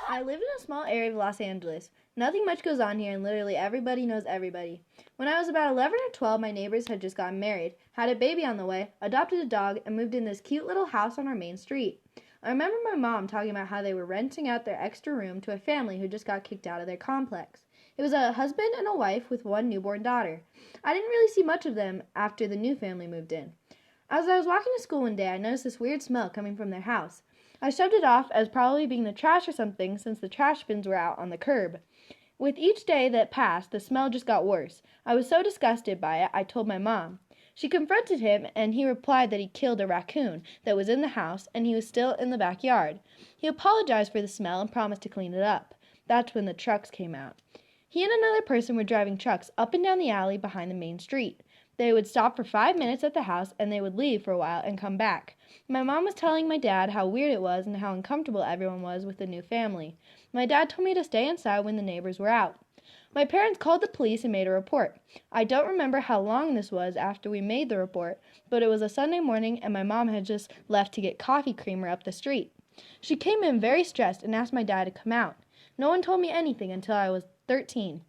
I live in a small area of Los Angeles. Nothing much goes on here, and literally everybody knows everybody. When I was about 11 or 12, my neighbors had just gotten married, had a baby on the way, adopted a dog, and moved in this cute little house on our main street. I remember my mom talking about how they were renting out their extra room to a family who just got kicked out of their complex. It was a husband and a wife with one newborn daughter. I didn't really see much of them after the new family moved in. As I was walking to school one day, I noticed this weird smell coming from their house. I shoved it off as probably being the trash or something, since the trash bins were out on the curb. With each day that passed, the smell just got worse. I was so disgusted by it, I told my mom. She confronted him, and he replied that he killed a raccoon that was in the house, and he was still in the backyard. He apologized for the smell and promised to clean it up. That's when the trucks came out. He and another person were driving trucks up and down the alley behind the main street. They would stop for 5 minutes at the house, and they would leave for a while and come back. My mom was telling my dad how weird it was and how uncomfortable everyone was with the new family. My dad told me to stay inside when the neighbors were out. My parents called the police and made a report. I don't remember how long this was after we made the report, but it was a Sunday morning and my mom had just left to get coffee creamer up the street. She came in very stressed and asked my dad to come out. No one told me anything until I was 13.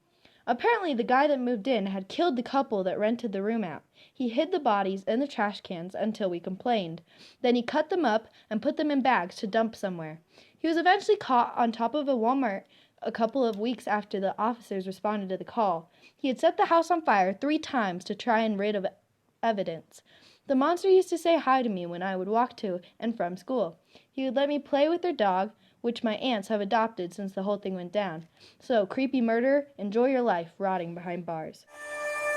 Apparently, the guy that moved in had killed the couple that rented the room out. He hid the bodies in the trash cans until we complained. Then he cut them up and put them in bags to dump somewhere. He was eventually caught on top of a Walmart a couple of weeks after the officers responded to the call. He had set the house on fire 3 times to try and rid of evidence. The monster used to say hi to me when I would walk to and from school. He would let me play with their dog, which my aunts have adopted since the whole thing went down. So, creepy murderer, enjoy your life rotting behind bars.